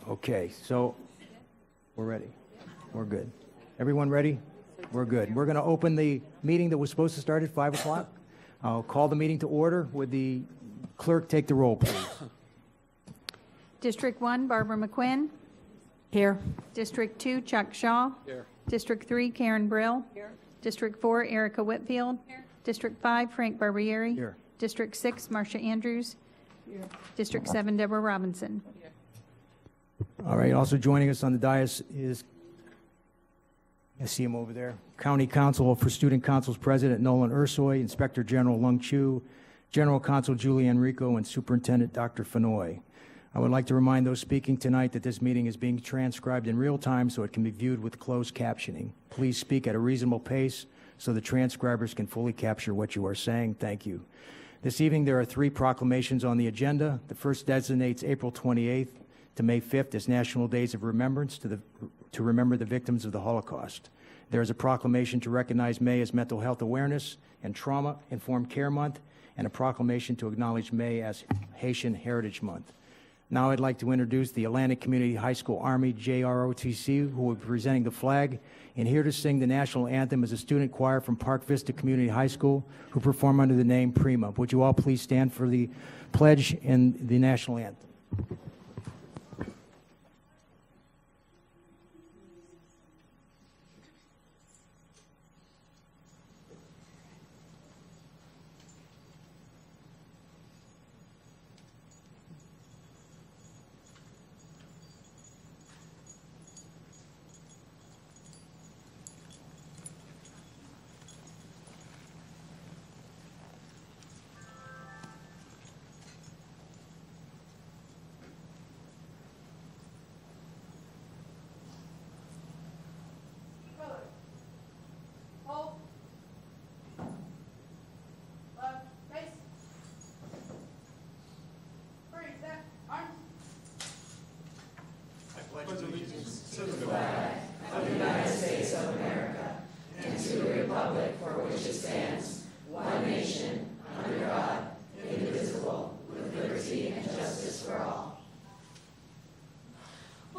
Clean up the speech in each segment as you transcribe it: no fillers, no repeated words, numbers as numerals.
Okay, so we're ready. We're good. Everyone ready? We're good. We're going to open the meeting that was supposed to start at 5 o'clock. I'll call the meeting to order. Would the clerk take the roll, please? District 1, Barbara McQuinn. Here. District 2, Chuck Shaw. Here. District 3, Karen Brill. Here. District 4, Erica Whitfield. Here. District 5, Frank Barbieri. Here. District 6, Marcia Andrews. Here. District 7, Deborah Robinson. All right, also joining us on the dais is, I see him over there, County Counsel for Student Council's President Nolan Ursoy, Inspector General Lung Chu, General Counsel Julie Enrico, and Superintendent Dr. Fenoy. I would like to remind those speaking tonight that this meeting is being transcribed in real time so it can be viewed with closed captioning. Please speak at a reasonable pace so the transcribers can fully capture what you are saying. Thank you. This evening there are 3 proclamations on the agenda. The first designates April 28th to May 5th as National Days of Remembrance to remember the victims of the Holocaust. There is a proclamation to recognize May as Mental Health Awareness and Trauma-Informed Care Month, and a proclamation to acknowledge May as Haitian Heritage Month. Now I'd like to introduce the Atlantic Community High School Army JROTC, who will be presenting the flag, and here to sing the national anthem is a student choir from Park Vista Community High School, who perform under the name Prima. Would you all please stand for the pledge and the national anthem?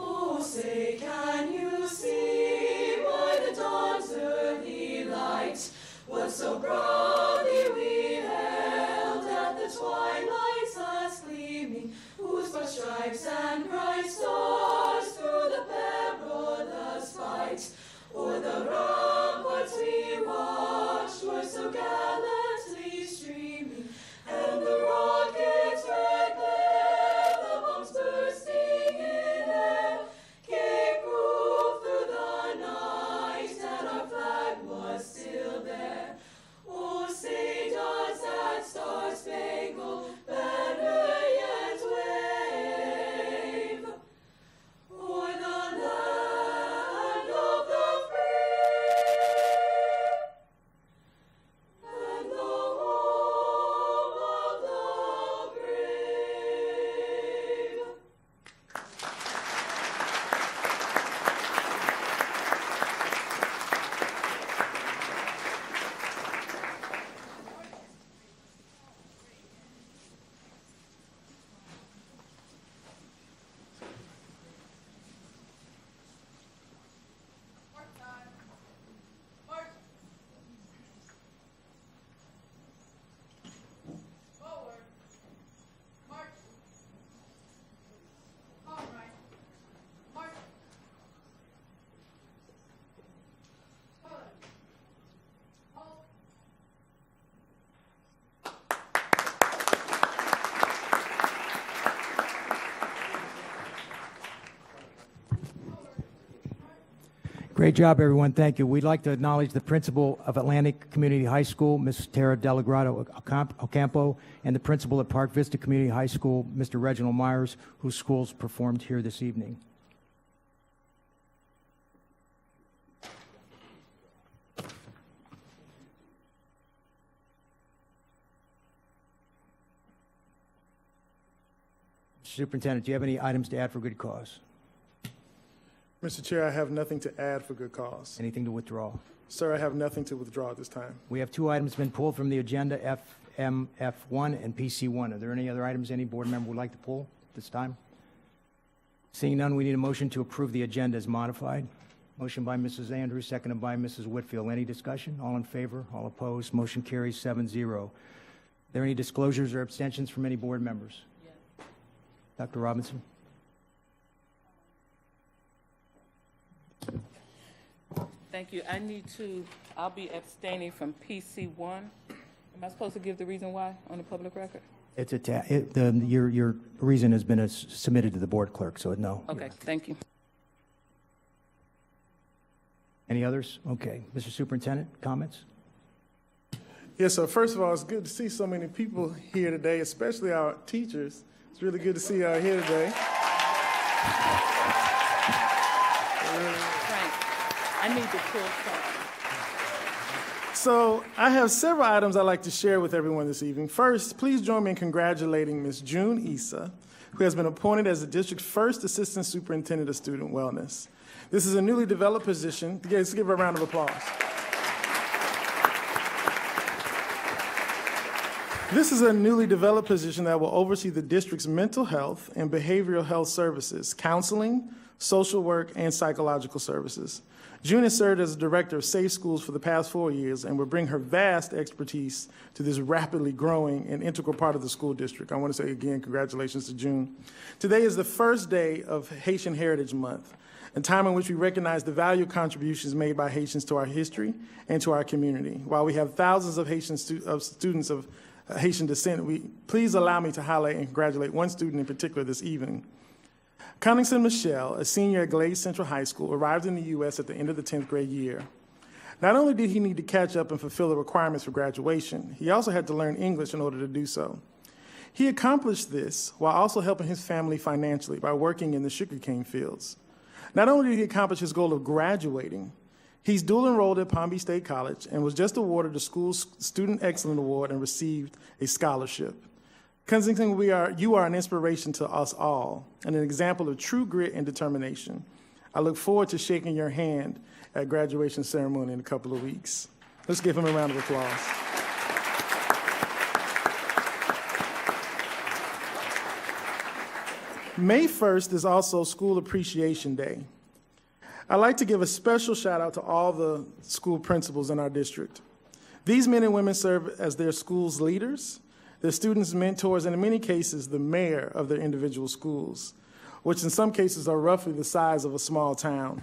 Oh, say, can you see by the dawn's early light what so proudly we hailed at the twilight's last gleaming, whose broad stripes and bright stars through the perilous fight o'er the ramparts we watched were so gallantly streaming, and the rockets' red glare, the bombs bursting in air, gave proof through the night that our flag was still there. Oh, say does that star-spangled banner yet wave o'er the land of the free and the home of the brave? Forward. March. All right. March. Forward. Hold. Great job, everyone. Thank you. We'd like to acknowledge the principal of Atlantic Community High School, Ms. Tara Delagrado Ocampo, and the principal at Park Vista Community High School, Mr. Reginald Myers, whose schools performed here this evening. Superintendent, do you have any items to add for good cause? Mr. Chair, I have nothing to add for good cause. Anything to withdraw? Sir, I have nothing to withdraw at this time. We have 2 items been pulled from the agenda, FMF1 and PC1. Are there any other items any board member would like to pull this time? Seeing none, we need a motion to approve the agenda as modified. Motion by Mrs. Andrews, seconded by Mrs. Whitfield. Any discussion? All in favor? All opposed? Motion carries 7-0. Are there any disclosures or abstentions from any board members? Yes. Dr. Robinson? Thank you. I'll be abstaining from PC1. Am I supposed to give the reason why on the public record? It's your reason has been submitted to the board clerk, so no. Okay, thank you. Any others? Okay. Mr. Superintendent, comments? Yes, sir. First of all, it's good to see so many people here today, especially our teachers. It's really good to see y'all here today. Frank, I need to pull Frank. So I have several items I'd like to share with everyone this evening. First, please join me in congratulating Ms. June Issa, who has been appointed as the district's first Assistant Superintendent of Student Wellness. This is a newly developed position. Let's give her a round of applause. This is a newly developed position that will oversee the district's mental health and behavioral health services, counseling, social work, and psychological services. June has served as the director of Safe Schools for the past 4 years and will bring her vast expertise to this rapidly growing and integral part of the school district. I want to say again, congratulations to June. Today is the first day of Haitian Heritage Month, a time in which we recognize the valued contributions made by Haitians to our history and to our community. While we have thousands of students of Haitian descent, please allow me to highlight and congratulate one student in particular this evening. Conningson Michelle, a senior at Glade Central High School, arrived in the U.S. at the end of the 10th grade year. Not only did he need to catch up and fulfill the requirements for graduation, he also had to learn English in order to do so. He accomplished this while also helping his family financially by working in the sugarcane fields. Not only did he accomplish his goal of graduating, he's dual enrolled at Palm Beach State College and was just awarded the school's Student Excellence Award and received a scholarship. Kensington, you are an inspiration to us all and an example of true grit and determination. I look forward to shaking your hand at graduation ceremony in a couple of weeks. Let's give him a round of applause. May 1st is also School Appreciation Day. I'd like to give a special shout out to all the school principals in our district. These men and women serve as their school's leaders, their students' mentors, and in many cases, the mayor of their individual schools, which in some cases are roughly the size of a small town.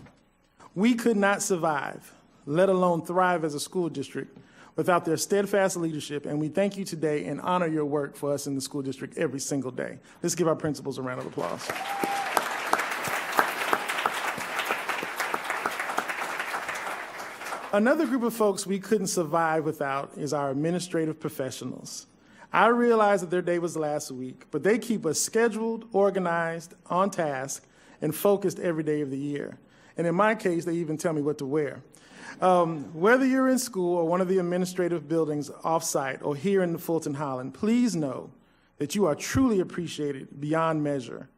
We could not survive, let alone thrive as a school district, without their steadfast leadership, and we thank you today and honor your work for us in the school district every single day. Let's give our principals a round of applause. Another group of folks we couldn't survive without is our administrative professionals. I realize that their day was last week, but they keep us scheduled, organized, on task, and focused every day of the year. And in my case, they even tell me what to wear. Whether you're in school or one of the administrative buildings off-site or here in the Fulton Highland, please know that you are truly appreciated beyond measure.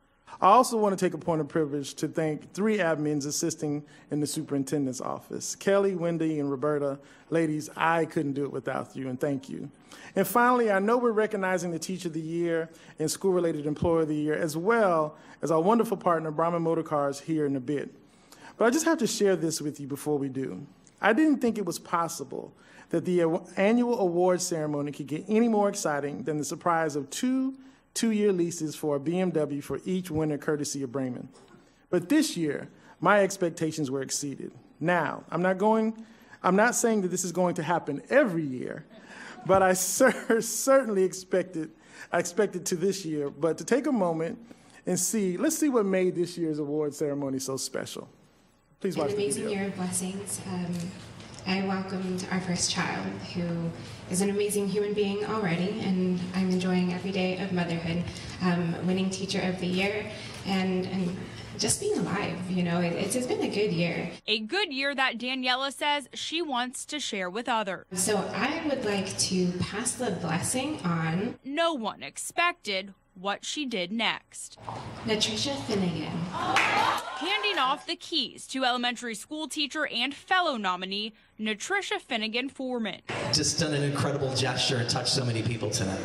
I also want to take a point of privilege to thank 3 admins assisting in the superintendent's office. Kelly, Wendy, and Roberta. Ladies, I couldn't do it without you, and thank you. And finally, I know we're recognizing the Teacher of the Year and School-Related Employee of the Year, as well as our wonderful partner, Brahman Motor Cars, here in a bit. But I just have to share this with you before we do. I didn't think it was possible that the annual award ceremony could get any more exciting than the surprise of 2 two-year leases for a BMW for each winner, courtesy of Brayman. But this year, my expectations were exceeded. Now, I'm not saying that this is going to happen every year, but I certainly expected to this year. But to take a moment and let's see what made this year's award ceremony so special. Please watch the video. An amazing year of blessings. I welcomed our first child, who is an amazing human being already, and I'm enjoying every day of motherhood, winning Teacher of the Year, and just being alive. You know, it's been a good year. A good year that Daniela says she wants to share with others. So I would like to pass the blessing on. No one expected what she did next. Natricia Finnegan. Handing off the keys to elementary school teacher and fellow nominee, Natricia Finnegan Foreman. Just done an incredible gesture and touched so many people tonight.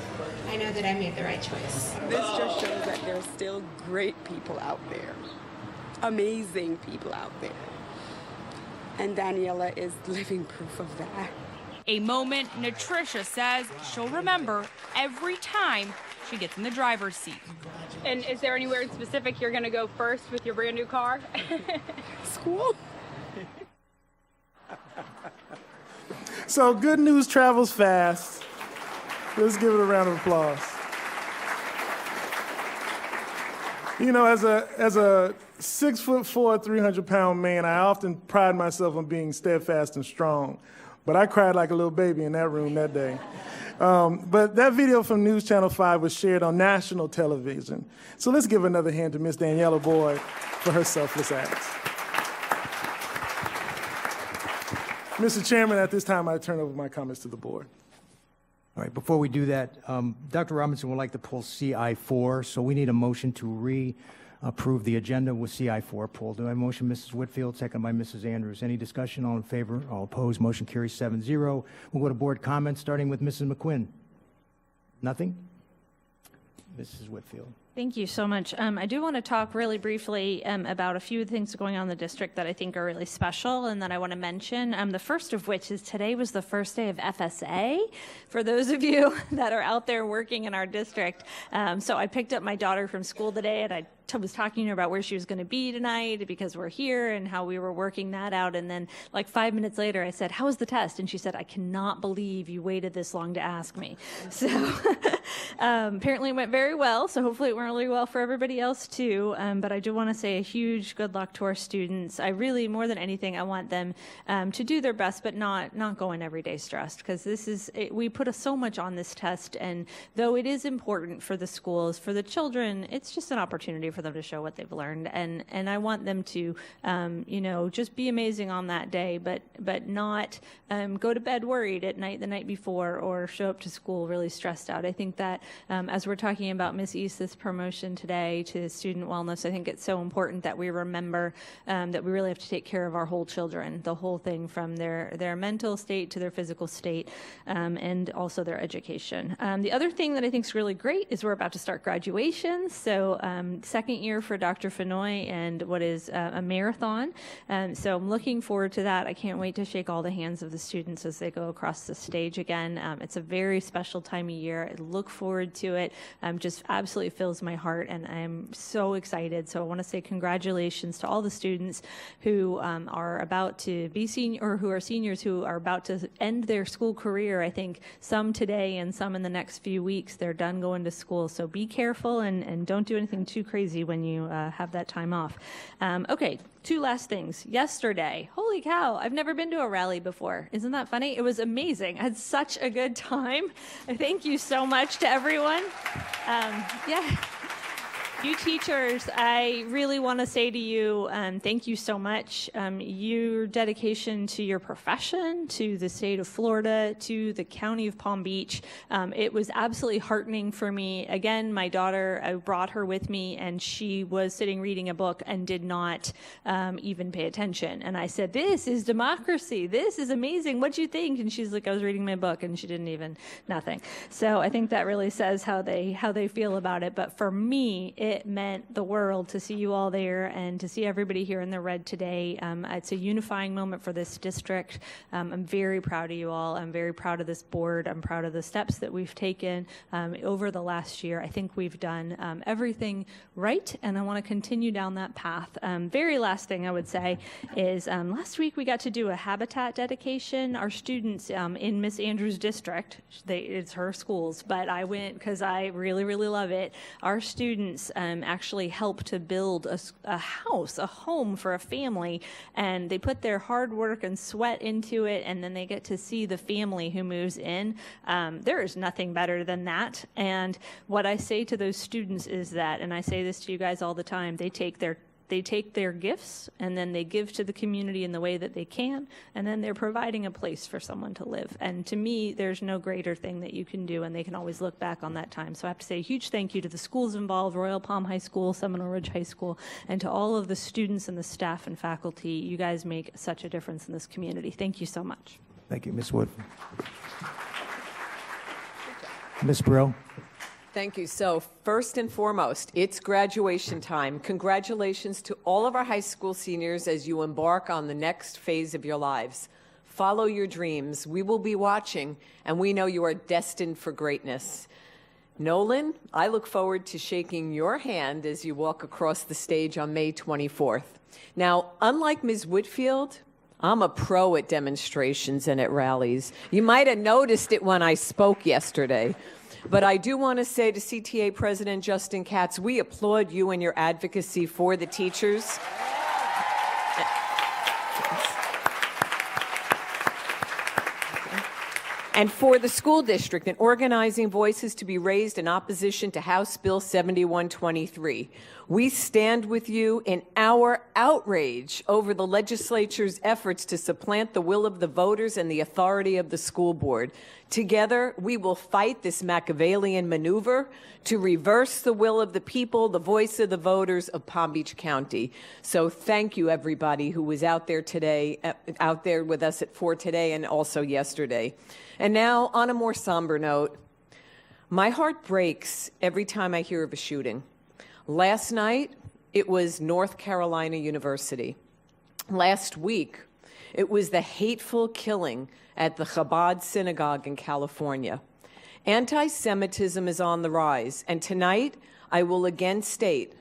I know that I made the right choice. This just shows that there are still great people out there amazing people out there. And Daniela is living proof of that. A moment Natricia says she'll remember every time she gets in the driver's seat. And is there anywhere in specific you're going to go first with your brand new car? School. So good news travels fast. Let's give it a round of applause. You know, as a 6'4", 300-pound man, I often pride myself on being steadfast and strong. But I cried like a little baby in that room that day. But that video from News Channel 5 was shared on national television. So let's give another hand to Miss Daniela Boyd for her selfless acts. Mr. Chairman, at this time, I turn over my comments to the board. All right, before we do that, Dr. Robinson would like to pull CI4, so we need a motion to reapprove the agenda with CI4 pulled. Do I have a motion, Mrs. Whitfield, second by Mrs. Andrews? Any discussion? All in favor? All opposed? Motion carries 7-0. We'll go to board comments, starting with Mrs. McQuinn. Nothing? Mrs. Whitfield. Thank you so much. I do want to talk really briefly about a few things going on in the district that I think are really special and that I want to mention. The first of which is today was the first day of FSA for those of you that are out there working in our district. So I picked up my daughter from school today, and I was talking to her about where she was going to be tonight because we're here and how we were working that out. And then like 5 minutes later, I said, "How was the test?" And she said, "I cannot believe you waited this long to ask me." So apparently it went very well. So hopefully it went really well for everybody else too. But I do want to say a huge good luck to our students. I really, more than anything, I want them to do their best, but not go in every day stressed, because we put so much on this test. And though it is important for the schools, for the children, it's just an opportunity for them to show what they've learned. And I want them to, just be amazing on that day, but not go to bed worried at night the night before, or show up to school really stressed out. I think that as we're talking about Miss East's promotion today to student wellness, I think it's so important that we remember that we really have to take care of our whole children, the whole thing from their mental state to their physical state, and also their education. The other thing that I think is really great is we're about to start graduation. So second year for Dr. Fenoy, and what is a marathon. So I'm looking forward to that. I can't wait to shake all the hands of the students as they go across the stage again. It's a very special time of year. I look forward to it. Just absolutely fills my heart, and I'm so excited. So I want to say congratulations to all the students who are about to be or who are seniors who are about to end their school career. I think some today and some in the next few weeks. They're done going to school. So be careful and don't do anything too crazy when you have that time off. Okay, two last things. Yesterday, holy cow, I've never been to a rally before. Isn't that funny? It was amazing. I had such a good time. Thank you so much to everyone. You teachers, I really want to say to you, thank you so much. Your dedication to your profession, to the state of Florida, to the county of Palm Beach, it was absolutely heartening for me. Again, my daughter, I brought her with me, and she was sitting reading a book and did not even pay attention. And I said, "This is democracy. This is amazing. What'd you think?" And she's like, "I was reading my book," and she didn't even, nothing. So I think that really says how they feel about it. But for me, it meant the world to see you all there and to see everybody here in the red today. It's a unifying moment for this district. I'm very proud of you all. I'm very proud of this board. I'm proud of the steps that we've taken over the last year. I think we've done everything right, and I want to continue down that path. Very last thing I would say is last week we got to do a habitat dedication. Our students in Miss Andrews' district, it's her schools, but I went because I really, really love it. Our students actually helped to build a house, a home for a family, and they put their hard work and sweat into it, and then they get to see the family who moves in. There is nothing better than that. And what I say to those students is that, and I say this to you guys all the time, they take their gifts and then they give to the community in the way that they can, and then they're providing a place for someone to live. And to me, there's no greater thing that you can do, and they can always look back on that time. So I have to say a huge thank you to the schools involved, Royal Palm High School, Seminole Ridge High School, and to all of the students and the staff and faculty. You guys make such a difference in this community. Thank you so much. Thank you, Ms. Wood. Ms. Brill. Thank you. So first and foremost, it's graduation time. Congratulations to all of our high school seniors as you embark on the next phase of your lives. Follow your dreams. We will be watching, and we know you are destined for greatness. Nolan, I look forward to shaking your hand as you walk across the stage on May 24th. Now, unlike Ms. Whitfield, I'm a pro at demonstrations and at rallies. You might have noticed it when I spoke yesterday. But I do want to say to CTA President Justin Katz, we applaud you and your advocacy for the teachers. And for the school district and organizing voices to be raised in opposition to House Bill 7123. We stand with you in our outrage over the legislature's efforts to supplant the will of the voters and the authority of the school board. Together, we will fight this Machiavellian maneuver to reverse the will of the people, the voice of the voters of Palm Beach County. So thank you, everybody who was out there today, out there with us at 4 today and also yesterday. And now, on a more somber note, my heart breaks every time I hear of a shooting. Last night, it was North Carolina University. Last week, it was the hateful killing at the Chabad Synagogue in California. Anti-Semitism is on the rise, and tonight I will again state,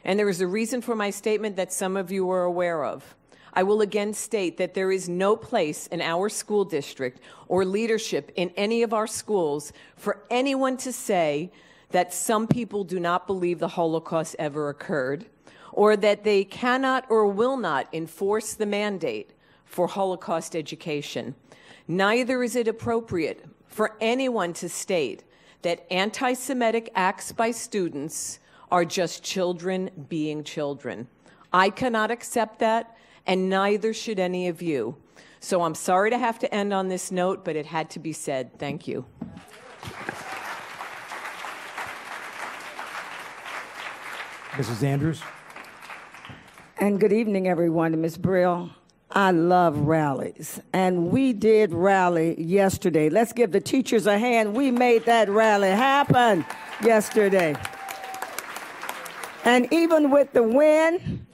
and there is a reason for my statement that some of you are aware of, I will again state that there is no place in our school district or leadership in any of our schools for anyone to say that some people do not believe the Holocaust ever occurred, or that they cannot or will not enforce the mandate for Holocaust education. Neither is it appropriate for anyone to state that anti-Semitic acts by students are just children being children. I cannot accept that, and neither should any of you. So I'm sorry to have to end on this note, but it had to be said. Thank you. Mrs. Andrews. And good evening, everyone. Ms. Brill, I love rallies, and we did rally yesterday. Let's give the teachers a hand. We made that rally happen yesterday. And even with the wind,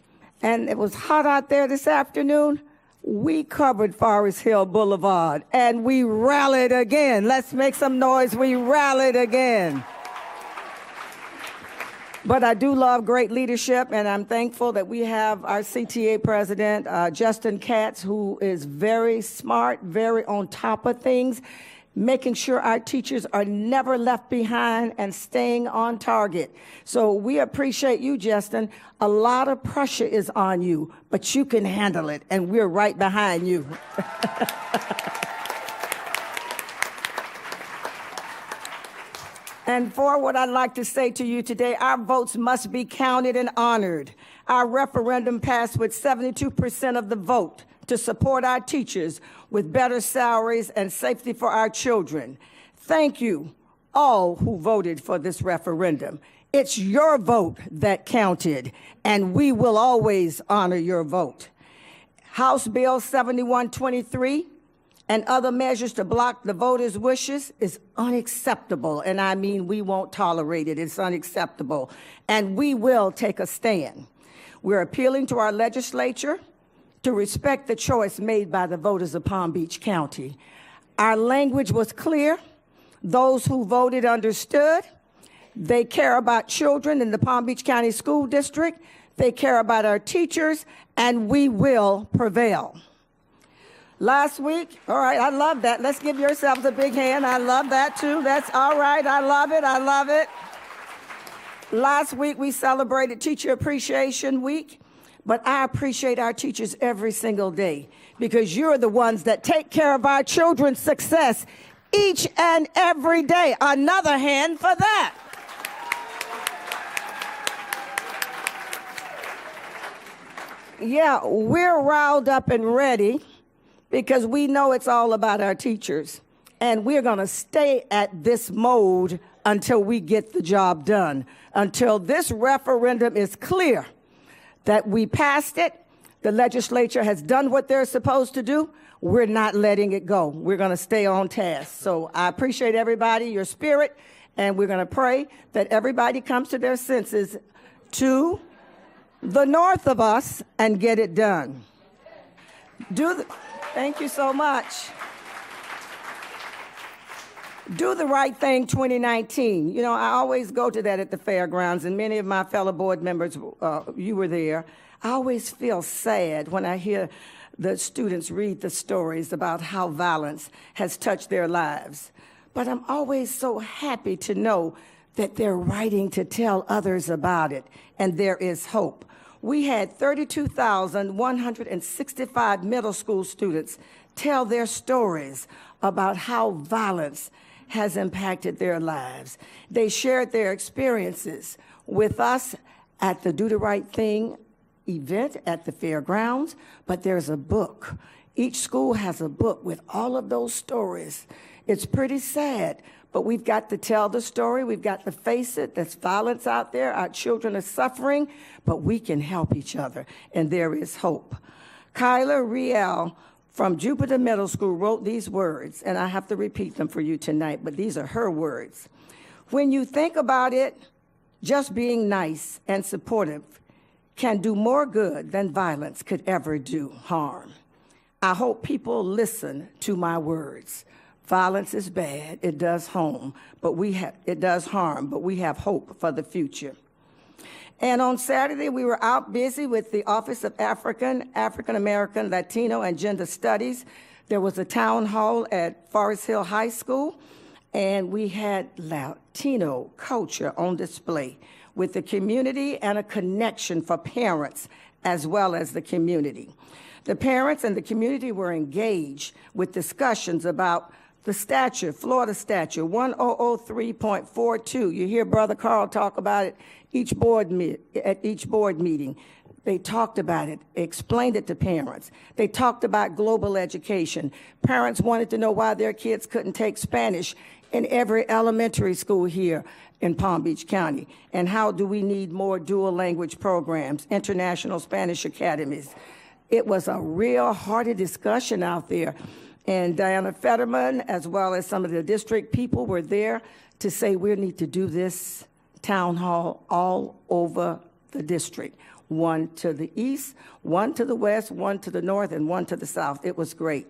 and it was hot out there this afternoon, we covered Forest Hill Boulevard, and we rallied again. Let's make some noise. We rallied again. But I do love great leadership, and I'm thankful that we have our CTA president, Justin Katz, who is very smart, very on top of things, making sure our teachers are never left behind and staying on target. So we appreciate you, Justin. A lot of pressure is on you, but you can handle it, and we're right behind you. And for what I'd like to say to you today, our votes must be counted and honored. Our referendum passed with 72% of the vote to support our teachers with better salaries and safety for our children. Thank you, all who voted for this referendum. It's your vote that counted, and we will always honor your vote. House Bill 7123 and other measures to block the voters' wishes is unacceptable, and I mean we won't tolerate it. It's unacceptable, and we will take a stand. We're appealing to our legislature to respect the choice made by the voters of Palm Beach County. Our language was clear. Those who voted understood. They care about children in the Palm Beach County School District. They care about our teachers, and we will prevail. Last week, all right, I love that. Let's give yourselves a big hand. I love that too. That's all right. I love it. I love it. Last week, we celebrated Teacher Appreciation Week, but I appreciate our teachers every single day because you're the ones that take care of our children's success each and every day. Another hand for that. Yeah, we're riled up and ready because we know it's all about our teachers. And we're going to stay at this mode until we get the job done, until this referendum is clear that we passed it, the legislature has done what they're supposed to do. We're not letting it go. We're going to stay on task. So I appreciate everybody, your spirit, And we're going to pray that everybody comes to their senses to the north of us and get it done. Thank you so much. Do the Right Thing 2019. You know, I always go to that at the fairgrounds, and many of my fellow board members, you were there. I always feel sad when I hear the students read the stories about how violence has touched their lives. But I'm always so happy to know that they're writing to tell others about it, and there is hope. We had 32,165 middle school students tell their stories about how violence has impacted their lives. They shared their experiences with us at the Do the Right Thing event at the fairgrounds, but there's a book. Each school has a book with all of those stories. It's pretty sad, but we've got to tell the story. We've got to face it. There's violence out there. Our children are suffering, but we can help each other, and there is hope. Kyla Riel from Jupiter Middle School wrote these words, and I have to repeat them for you tonight, but these are her words. When you think about it, just being nice and supportive can do more good than violence could ever do harm. I hope people listen to my words. Violence is bad, it does harm, but we have hope for the future. And on Saturday, we were out busy with the Office of African American, Latino, and Gender Studies. There was a town hall at Forest Hill High School, and we had Latino culture on display with the community and a connection for parents as well as the community. The parents and the community were engaged with discussions about the statute, Florida statute 1003.42. You hear Brother Carl talk about it at each board meeting. They talked about it, explained it to parents. They talked about global education. Parents wanted to know why their kids couldn't take Spanish in every elementary school here in Palm Beach County. And how do we need more dual language programs, international Spanish academies? It was a real hearty discussion out there. And Diana Fetterman, as well as some of the district people, were there to say we need to do this town hall all over the district. One to the east, one to the west, one to the north, and one to the south. It was great.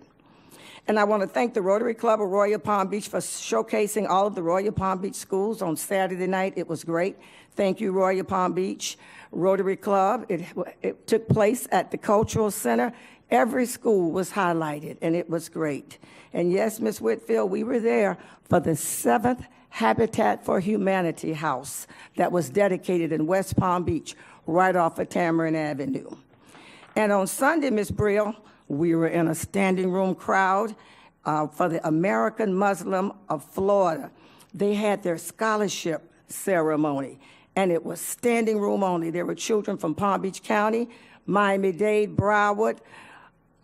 And I want to thank the Rotary Club of Royal Palm Beach for showcasing all of the Royal Palm Beach schools on Saturday night. It was great. Thank you, Royal Palm Beach Rotary Club. It took place at the Cultural Center. Every school was highlighted, and it was great. And yes, Ms. Whitfield, we were there for the 7th Habitat for Humanity house that was dedicated in West Palm Beach, right off of Tamarind Avenue. And on Sunday, Ms. Brill, we were in a standing room crowd for the American Muslim of Florida. They had their scholarship ceremony, and it was standing room only. There were children from Palm Beach County, Miami-Dade, Broward,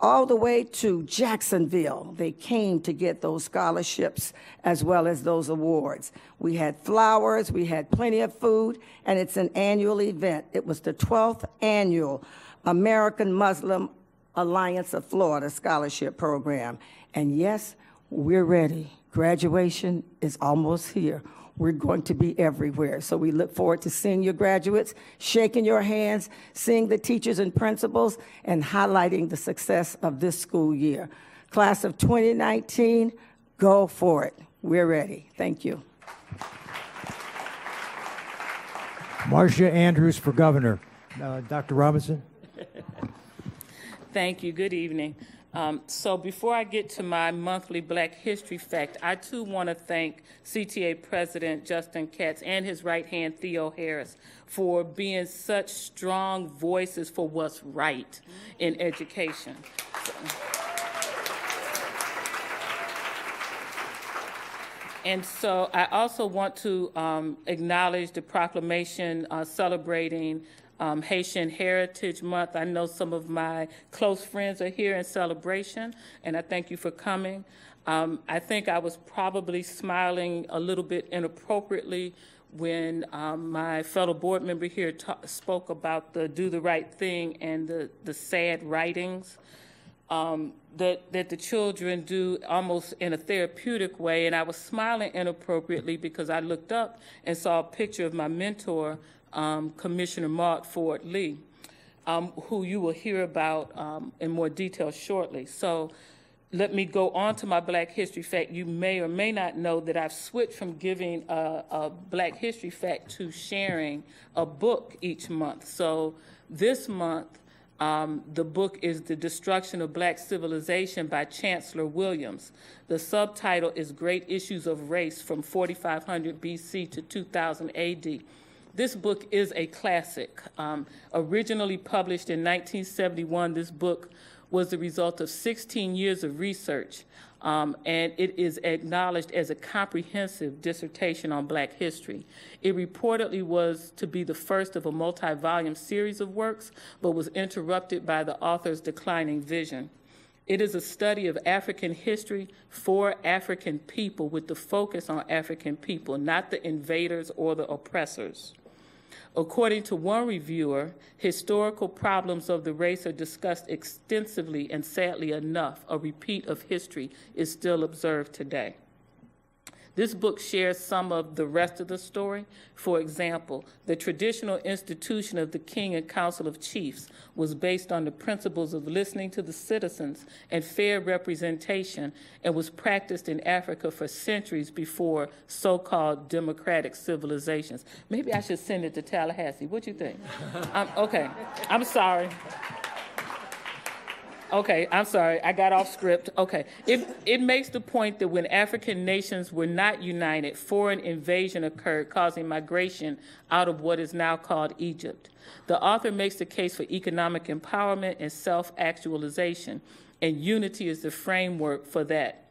all the way to Jacksonville. They came to get those scholarships as well as those awards. We had flowers, we had plenty of food, and it's an annual event. It was the 12th annual American Muslim Alliance of Florida Scholarship Program. And yes, we're ready. Graduation is almost here. We're going to be everywhere. So we look forward to seeing your graduates, shaking your hands, seeing the teachers and principals, and highlighting the success of this school year. Class of 2019, go for it. We're ready. Thank you. Marcia Andrews for governor. Dr. Robinson? Thank you. Good evening. So before I get to my monthly Black History Fact, I too want to thank CTA President Justin Katz and his right hand, Theo Harris, for being such strong voices for what's right in education. And so I also want to acknowledge the proclamation celebrating Haitian Heritage Month. I know some of my close friends are here in celebration, and I thank you for coming. I think I was probably smiling a little bit inappropriately when my fellow board member here spoke about the Do the Right Thing and the sad writings. that the children do almost in a therapeutic way. And I was smiling inappropriately because I looked up and saw a picture of my mentor, Commissioner Maud Ford Lee, who you will hear about in more detail shortly. So let me go on to my Black History Fact. You may or may not know that I've switched from giving a Black History Fact to sharing a book each month. So this month, the book is The Destruction of Black Civilization by Chancellor Williams. The subtitle is Great Issues of Race from 4500 BC to 2000 AD. This book is a classic. Originally published in 1971, this book was the result of 16 years of research, and it is acknowledged as a comprehensive dissertation on Black history. It reportedly was to be the first of a multi-volume series of works, but was interrupted by the author's declining vision. It is a study of African history for African people with the focus on African people, not the invaders or the oppressors. According to one reviewer, historical problems of the race are discussed extensively, and sadly enough, a repeat of history is still observed today. This book shares some of the rest of the story. For example, the traditional institution of the King and Council of Chiefs was based on the principles of listening to the citizens and fair representation, and was practiced in Africa for centuries before so-called democratic civilizations. Maybe I should send it to Tallahassee. What do you think? Okay, I'm sorry. Okay, I'm sorry, I got off script. Okay, it makes the point that when African nations were not united, foreign invasion occurred, causing migration out of what is now called Egypt. The author makes the case for economic empowerment and self-actualization, and unity is the framework for that.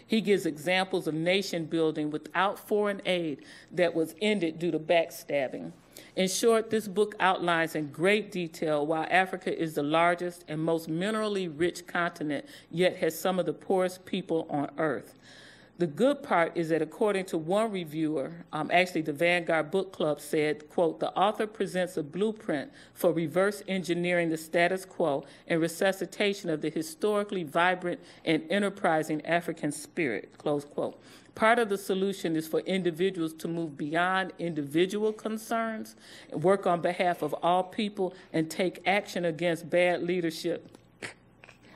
He gives examples of nation building without foreign aid that was ended due to backstabbing. In short, this book outlines in great detail why Africa is the largest and most minerally rich continent, yet has some of the poorest people on earth. The good part is that according to one reviewer, actually the Vanguard Book Club said, quote, the author presents a blueprint for reverse engineering the status quo and resuscitation of the historically vibrant and enterprising African spirit, close quote. Part of the solution is for individuals to move beyond individual concerns, work on behalf of all people, and take action against bad leadership.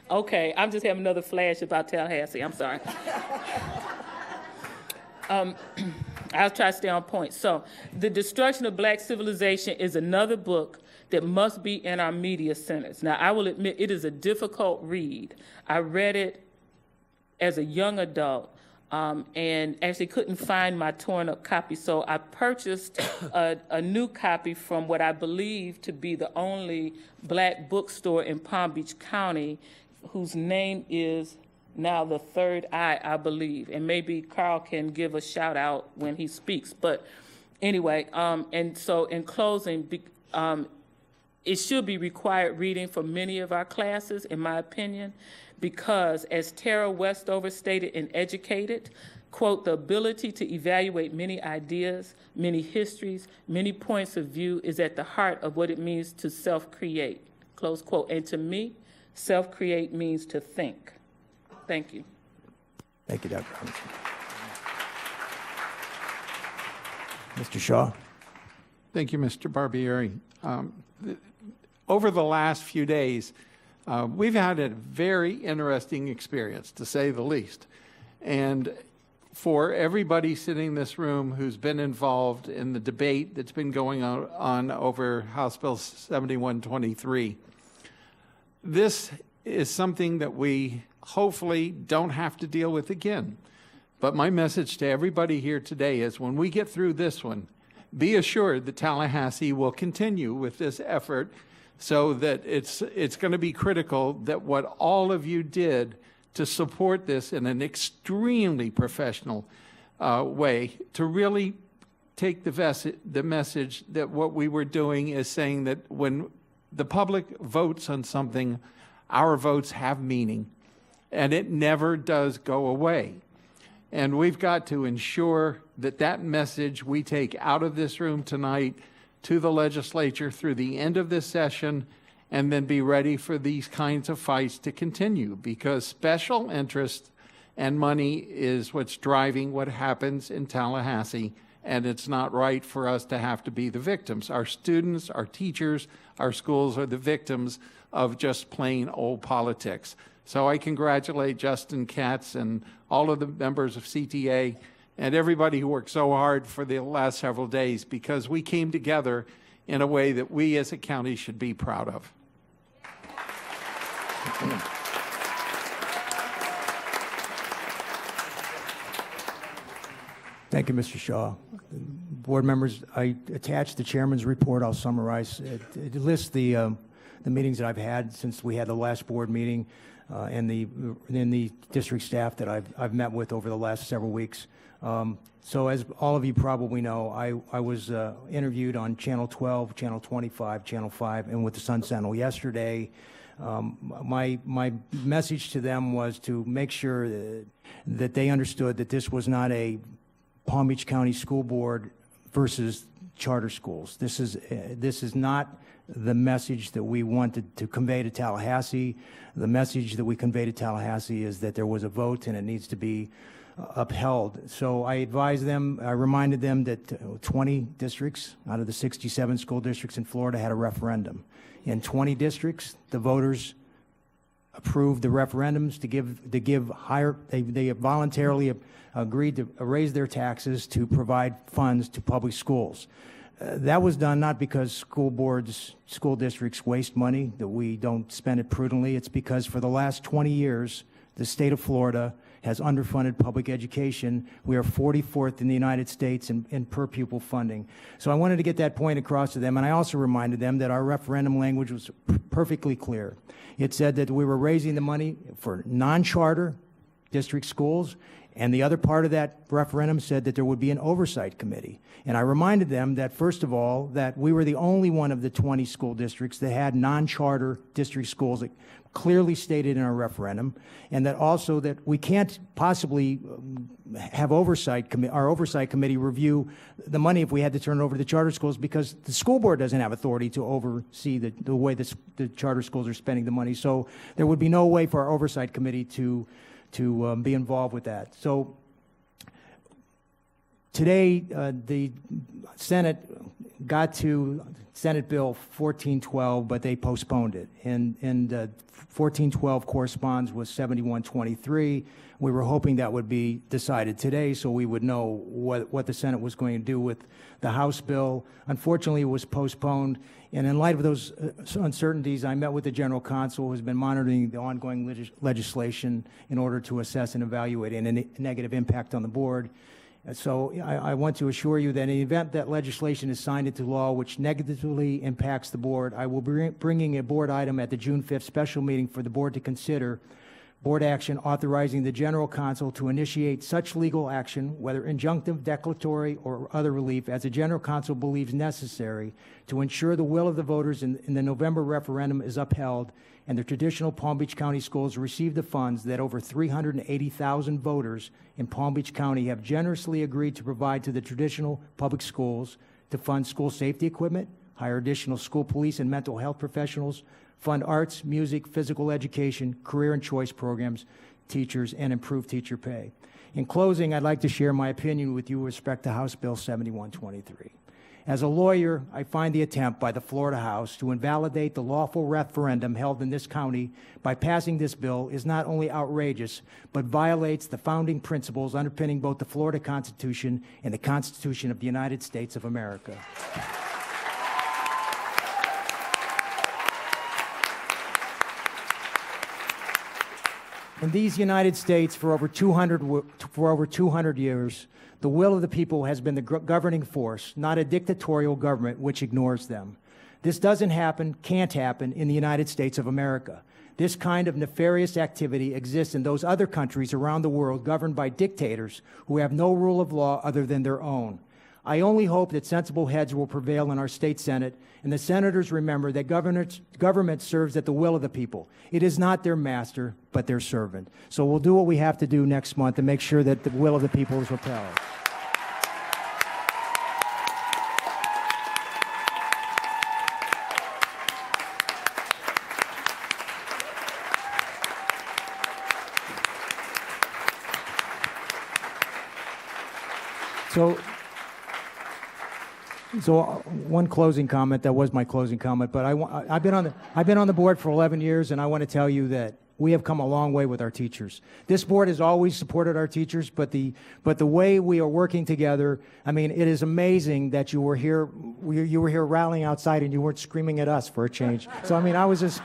Okay, I'm just having another flash about Tallahassee. I'm sorry. I'll try to stay on point. So, The Destruction of Black Civilization is another book that must be in our media centers. Now, I will admit it is a difficult read. I read it as a young adult. And actually couldn't find my torn up copy, so I purchased a new copy from what I believe to be the only Black bookstore in Palm Beach County, whose name is now The Third Eye, I believe, and maybe Carl can give a shout out when he speaks. But anyway, and so in closing, it should be required reading for many of our classes, in my opinion, because, as Tara Westover stated in Educated, quote, the ability to evaluate many ideas, many histories, many points of view is at the heart of what it means to self-create, close quote. And to me, self-create means to think. Thank you. Thank you, Dr. Robinson. Mr. Shaw. Thank you, Mr. Barbieri. Over the last few days, we've had a very interesting experience, to say the least. And for everybody sitting in this room who's been involved in the debate that's been going on over House Bill 7123, this is something that we hopefully don't have to deal with again. But my message to everybody here today is when we get through this one, be assured that Tallahassee will continue with this effort, so that it's going to be critical that what all of you did to support this in an extremely professional way, to really take the message that what we were doing is saying that when the public votes on something, our votes have meaning, and it never does go away. And we've got to ensure that that message we take out of this room tonight to the legislature through the end of this session and then be ready for these kinds of fights to continue, because special interest and money is what's driving what happens in Tallahassee, and it's not right for us to have to be the victims. Our students, our teachers, our schools are the victims of just plain old politics. So I congratulate Justin Katz and all of the members of CTA and everybody who worked so hard for the last several days, because we came together in a way that we as a county should be proud of. Thank you, Mr. Shaw. Board members, I attached the chairman's report. I'll summarize. It lists the meetings that I've had since we had the last board meeting, and the district staff that I've met with over the last several weeks. So as all of you probably know, I was interviewed on Channel 12, Channel 25, Channel 5, and with the Sun Sentinel yesterday. My message to them was to make sure that they understood that this was not a Palm Beach County School Board versus charter schools. This is not the message that we wanted to convey to Tallahassee. The message that we convey to Tallahassee is that there was a vote and it needs to be upheld. So I advised them, I reminded them that 20 districts out of the 67 school districts in Florida had a referendum. In 20 districts, the voters approved the referendums to give higher, they voluntarily agreed to raise their taxes to provide funds to public schools. That was done not because school districts waste money, that we don't spend it prudently. It's because for the last 20 years, the state of Florida has underfunded public education. We are 44th in the United States in per pupil funding. So I wanted to get that point across to them, and I also reminded them that our referendum language was perfectly clear. It said that we were raising the money for non-charter district schools, and the other part of that referendum said that there would be an oversight committee. And I reminded them that, first of all, that we were the only one of the 20 school districts that had non-charter district schools that clearly stated in our referendum, and that also that we can't possibly have our oversight committee review the money if we had to turn it over to the charter schools, because the school board doesn't have authority to oversee the way the charter schools are spending the money. So there would be no way for our oversight committee to be involved with that. So today, the Senate got to Senate Bill 1412, but they postponed it. And 1412 corresponds with 7123. We were hoping that would be decided today so we would know what the Senate was going to do with the House bill. Unfortunately, it was postponed. And in light of those uncertainties, I met with the General Counsel, who has been monitoring the ongoing legislation in order to assess and evaluate any negative impact on the board. So I want to assure you that in the event that legislation is signed into law which negatively impacts the board, I will be bringing a board item at the June 5th special meeting for the board to consider board action authorizing the General Counsel to initiate such legal action, whether injunctive, declaratory, or other relief, as the General Counsel believes necessary to ensure the will of the voters in the November referendum is upheld and the traditional Palm Beach County schools receive the funds that over 380,000 voters in Palm Beach County have generously agreed to provide to the traditional public schools to fund school safety equipment, hire additional school police and mental health professionals, fund arts, music, physical education, career and choice programs, teachers, and improve teacher pay. In closing, I'd like to share my opinion with you with respect to House Bill 7123. As a lawyer, I find the attempt by the Florida House to invalidate the lawful referendum held in this county by passing this bill is not only outrageous, but violates the founding principles underpinning both the Florida Constitution and the Constitution of the United States of America. In these United States, for over 200 years, the will of the people has been the governing force, not a dictatorial government which ignores them. This doesn't happen, can't happen in the United States of America. This kind of nefarious activity exists in those other countries around the world governed by dictators who have no rule of law other than their own. I only hope that sensible heads will prevail in our state Senate, and the senators remember that government serves at the will of the people. It is not their master, but their servant. So we'll do what we have to do next month to make sure that the will of the people is upheld. So one closing comment, that was my closing comment, but I've been on the board for 11 years, and I want to tell you that we have come a long way with our teachers. This board has always supported our teachers, but the way we are working together, I mean, it is amazing that you were here rallying outside and you weren't screaming at us for a change. So, I mean, I was just...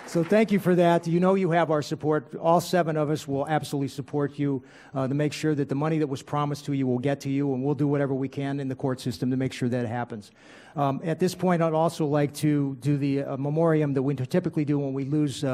So thank you for that. You know you have our support. All 7 of us will absolutely support you to make sure that the money that was promised to you will get to you, and we'll do whatever we can in the court system to make sure that happens. At this point, I'd also like to do the memoriam that we typically do when we lose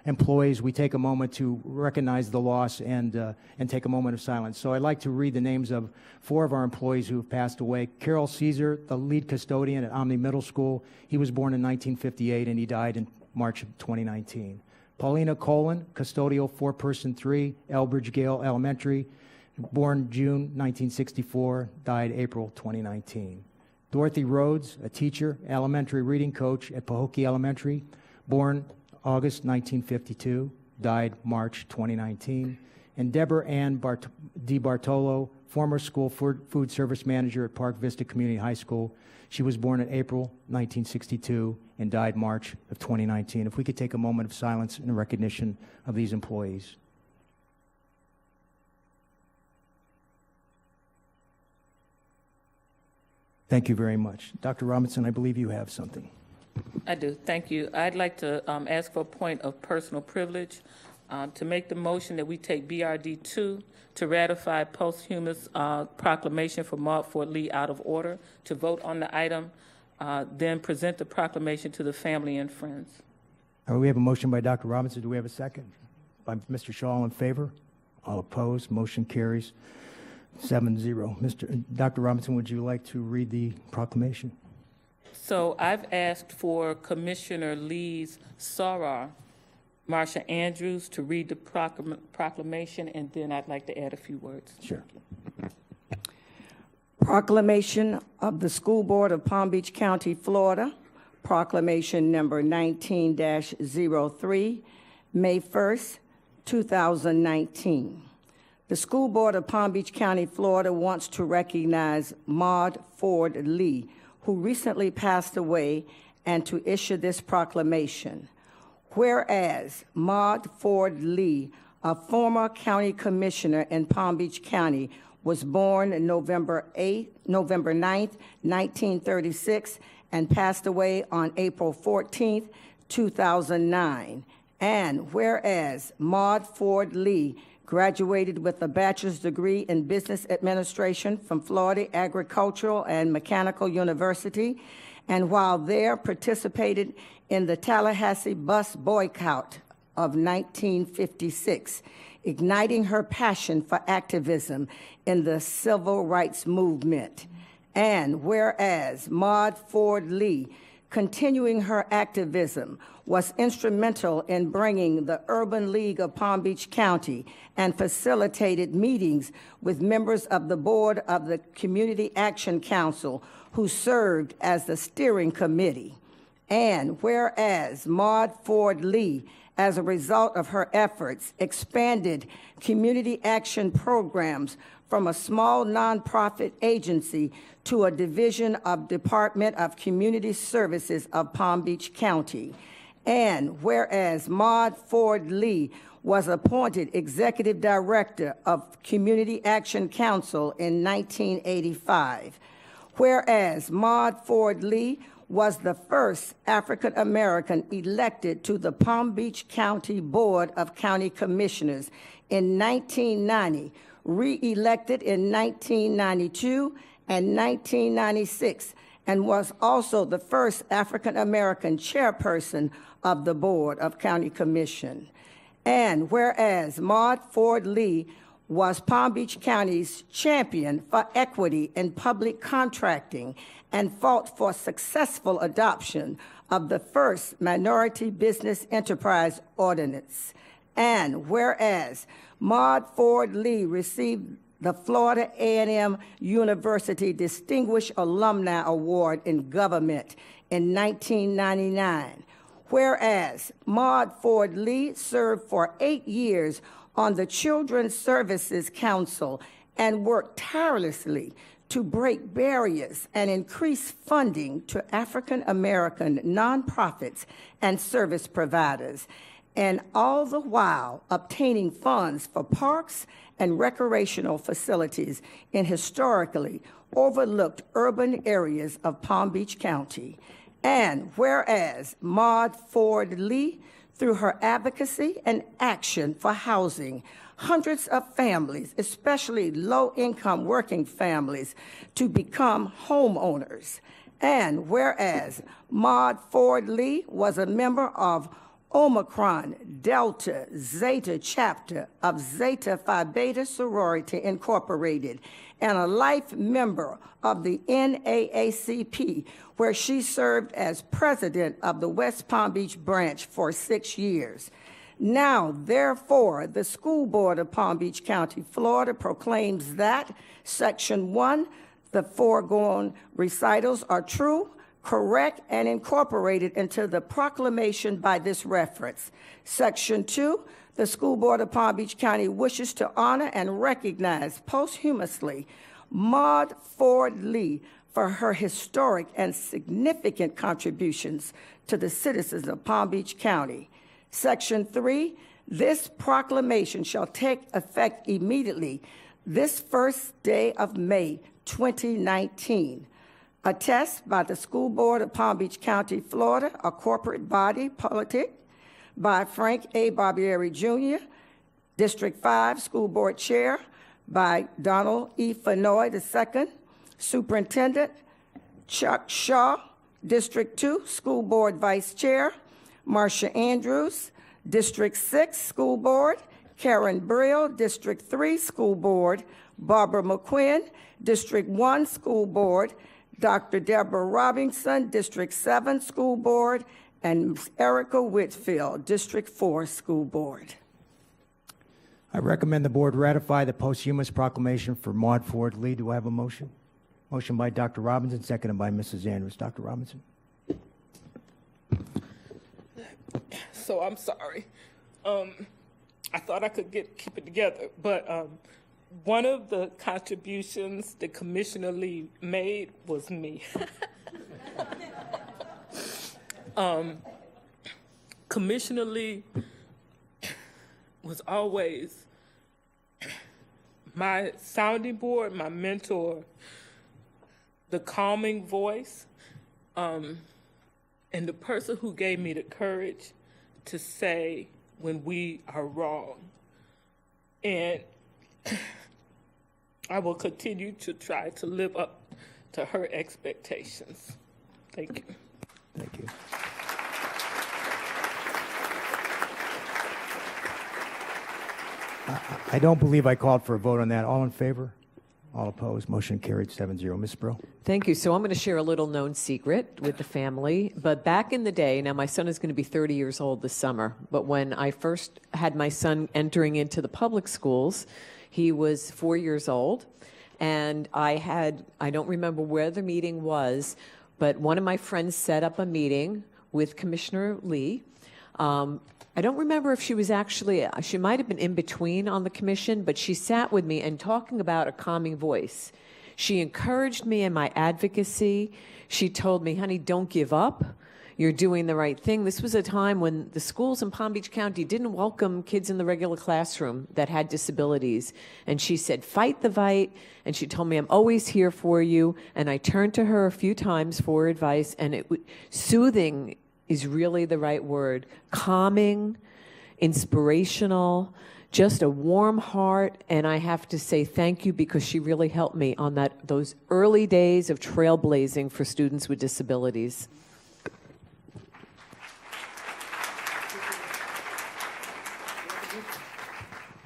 employees. We take a moment to recognize the loss and take a moment of silence. So I'd like to read the names of 4 of our employees who have passed away. Carol Caesar, the lead custodian at Omni Middle School. He was born in 1958, and he died in March of 2019. Paulina Colin, custodial 4-person 3, Elbridge Gale Elementary, born June 1964, died April 2019. Dorothy Rhodes, a teacher, elementary reading coach at Pahokee Elementary, born August 1952, died March 2019. And Deborah Ann DiBartolo, former school food service manager at Park Vista Community High School. She was born in April 1962 and died March of 2019. If we could take a moment of silence in recognition of these employees. Thank you very much. Dr. Robinson, I believe you have something. I do. Thank you. I'd like to ask for a point of personal privilege to make the motion that we take BRD 2 to ratify posthumous proclamation for Maud Ford Lee out of order, to vote on the item, then present the proclamation to the family and friends. We have a motion by Dr. Robinson. Do we have a second? By Mr. Shaw, all in favor? All opposed? Motion carries 7-0. Dr. Robinson, would you like to read the proclamation? So I've asked for Commissioner Lee's soror, Marsha Andrews, to read the proclamation, and then I'd like to add a few words. Sure. Proclamation of the School Board of Palm Beach County, Florida, proclamation number 19-03, May 1st, 2019. The School Board of Palm Beach County, Florida wants to recognize Maud Ford Lee, who recently passed away, and to issue this proclamation. Whereas Maud Ford Lee, a former county commissioner in Palm Beach County, was born November 9th, 1936, and passed away on April 14th, 2009. And whereas Maud Ford Lee graduated with a bachelor's degree in business administration from Florida Agricultural and Mechanical University, and while there participated in the Tallahassee bus boycott of 1956, igniting her passion for activism in the civil rights movement. And whereas Maud Ford Lee, continuing her activism, was instrumental in bringing the Urban League of Palm Beach County and facilitated meetings with members of the board of the Community Action Council, who served as the steering committee. And whereas Maud Ford Lee, as a result of her efforts, expanded community action programs from a small nonprofit agency to a division of Department of Community Services of Palm Beach County. And whereas Maud Ford Lee was appointed Executive Director of Community Action Council in 1985. Whereas Maud Ford Lee was the first African American elected to the Palm Beach County Board of County Commissioners in 1990, re-elected in 1992 and 1996, and was also the first African American chairperson of the Board of County Commission. And whereas Maud Ford Lee was Palm Beach County's champion for equity in public contracting and fought for successful adoption of the first Minority Business Enterprise Ordinance. And whereas Maud Ford Lee received the Florida A&M University Distinguished Alumni Award in Government in 1999. Whereas Maud Ford Lee served for 8 years on the Children's Services Council and worked tirelessly to break barriers and increase funding to African American nonprofits and service providers, and all the while obtaining funds for parks and recreational facilities in historically overlooked urban areas of Palm Beach County. And whereas Maud Ford Lee, through her advocacy and action for housing, hundreds of families, especially low-income working families, to become homeowners. And whereas Maud Ford Lee was a member of Omicron Delta Zeta chapter of Zeta Phi Beta Sorority Incorporated, and a life member of the NAACP, where she served as president of the West Palm Beach branch for 6 years. Now, therefore, the School Board of Palm Beach County, Florida proclaims that, Section 1, the foregoing recitals are true, correct, and incorporated into the proclamation by this reference. Section 2, the School Board of Palm Beach County wishes to honor and recognize posthumously Maud Ford Lee for her historic and significant contributions to the citizens of Palm Beach County. Section 3, this proclamation shall take effect immediately this first day of May 2019. Attest by the School Board of Palm Beach County, Florida, a corporate body politic, by Frank A. Barbieri, Jr., District 5 School Board Chair, by Donald E. Fenoy II, Superintendent Chuck Shaw, District 2 School Board Vice Chair, Marcia Andrews, District 6 School Board, Karen Brill, District 3 School Board, Barbara McQuinn, District 1 School Board, Dr. Deborah Robinson, District 7 School Board, and Ms. Erica Whitfield, District 4 School Board. I recommend the board ratify the posthumous proclamation for Maud Ford Lee. Do I have a motion? Motion by Dr. Robinson, seconded by Mrs. Andrews. Dr. Robinson. So I'm sorry. I thought I could keep it together, but one of the contributions that Commissioner Lee made was me. Commissioner Lee was always my sounding board, my mentor, the calming voice, and the person who gave me the courage to say when we are wrong. And I will continue to try to live up to her expectations. Thank you. Thank you. I don't believe I called for a vote on that. All in favor? All opposed? Motion carried 7-0. Ms. Brill. Thank you. So I'm going to share a little known secret with the family. But back in the day, now my son is going to be 30 years old this summer, but when I first had my son entering into the public schools, he was 4 years old. And I don't remember where the meeting was, but one of my friends set up a meeting with Commissioner Lee. I don't remember if she was actually, she might have been in between on the commission, but she sat with me and talking about a calming voice. She encouraged me in my advocacy. She told me, honey, don't give up. You're doing the right thing. This was a time when the schools in Palm Beach County didn't welcome kids in the regular classroom that had disabilities. And she said, fight the fight. And she told me, I'm always here for you. And I turned to her a few times for advice. And soothing is really the right word. Calming, inspirational, just a warm heart. And I have to say thank you because she really helped me on those early days of trailblazing for students with disabilities.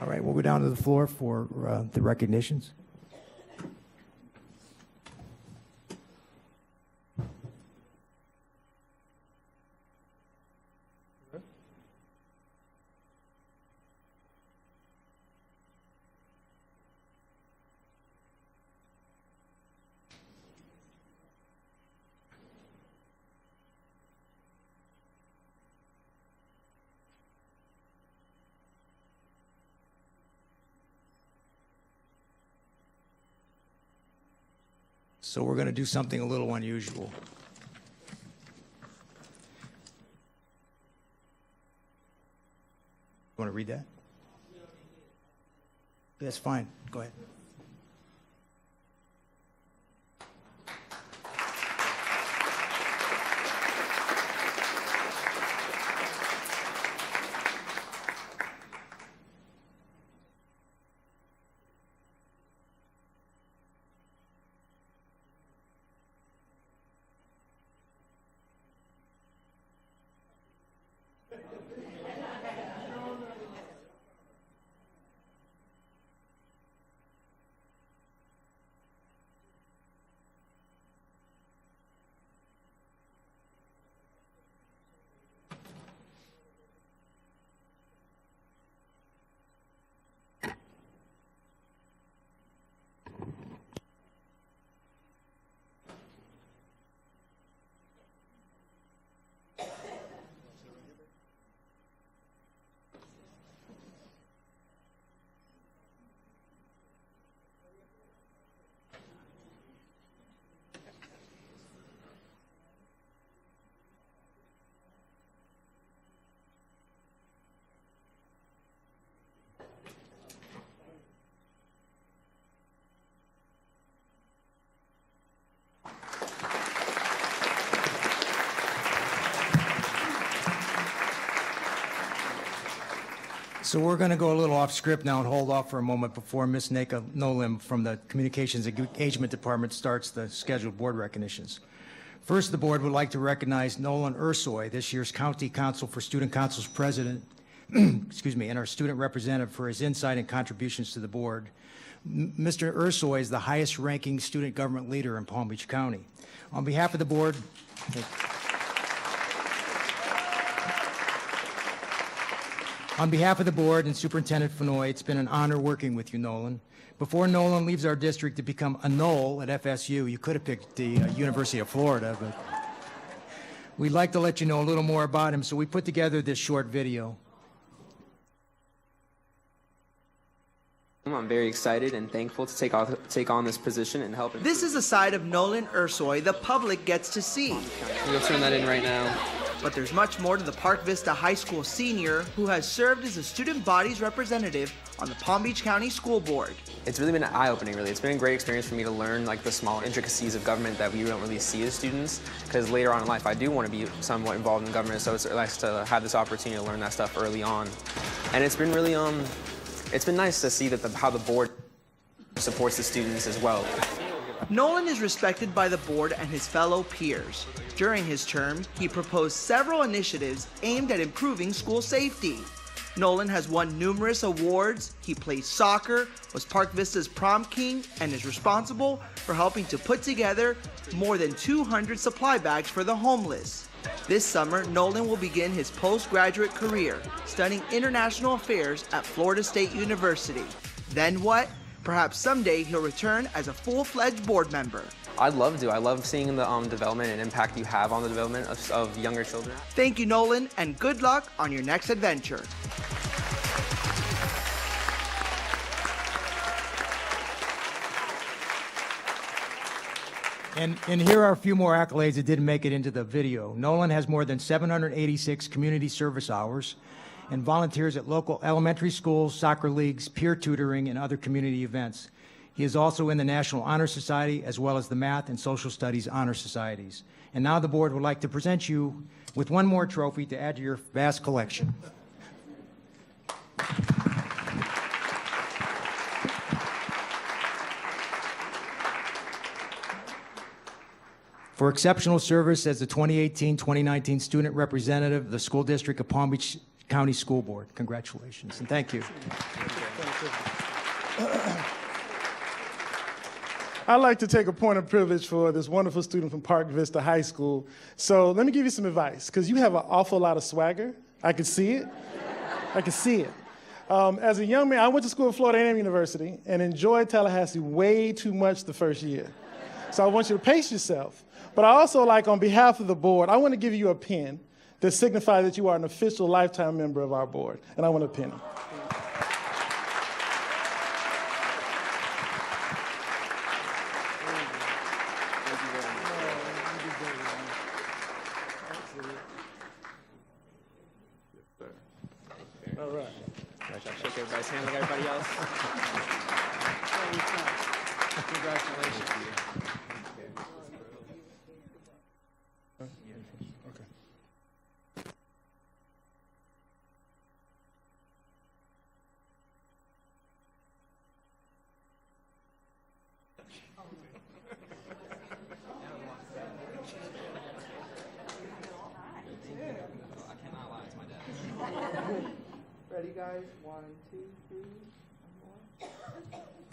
All right, we'll go down to the floor for the recognitions. So we're going to do something a little unusual. You want to read that? That's fine. Go ahead. So we're going to go a little off script now and hold off for a moment before Ms. Neka Nolim from the Communications Engagement Department starts the scheduled board recognitions. First, the board would like to recognize Nolan Ursoy, this year's County Council for Student Council's president, excuse me, and our student representative for his insight and contributions to the board. Mr. Ursoy is the highest ranking student government leader in Palm Beach County. On behalf of the board, on behalf of the board and Superintendent Fenoy, it's been an honor working with you, Nolan. Before Nolan leaves our district to become a Knoll at FSU, you could have picked the University of Florida, but we'd like to let you know a little more about him, so we put together this short video. I'm very excited and thankful to take on this position and help. This is a side of Nolan Ursoy the public gets to see. We'll turn that in right now. But there's much more to the Park Vista High School senior who has served as a student body's representative on the Palm Beach County School Board. It's really been eye-opening, really. It's been a great experience for me to learn like the small intricacies of government that we don't really see as students, because later on in life I do want to be somewhat involved in government, so it's nice to have this opportunity to learn that stuff early on. And it's been really, it's been nice to see that how the board supports the students as well. Nolan is respected by the board and his fellow peers. During his term, he proposed several initiatives aimed at improving school safety. Nolan has won numerous awards, he plays soccer, was Park Vista's prom king, and is responsible for helping to put together more than 200 supply bags for the homeless. This summer, Nolan will begin his postgraduate career, studying international affairs at Florida State University. Then what? Perhaps someday he'll return as a full-fledged board member. I'd love to. I love seeing the development and impact you have on the development of younger children. Thank you, Nolan, and good luck on your next adventure. And here are a few more accolades that didn't make it into the video. Nolan has more than 786 community service hours and volunteers at local elementary schools, soccer leagues, peer tutoring, and other community events. He is also in the National Honor Society as well as the Math and Social Studies Honor Societies. And now the board would like to present you with one more trophy to add to your vast collection. For exceptional service as the 2018-2019 student representative of the School District of Palm Beach County School Board. Congratulations, and thank you. I'd like to take a point of privilege for this wonderful student from Park Vista High School. So let me give you some advice, because you have an awful lot of swagger. I can see it. I can see it. As a young man, I went to school at Florida A&M University and enjoyed Tallahassee way too much the first year. So I want you to pace yourself. But I also like, on behalf of the board, I want to give you a pin that signifies that you are an official lifetime member of our board. And I want a pin. All right. Right, y'all shake everybody's hand like everybody else. Congratulations. Okay. Ready, guys? 1, 2, 3, 1 more.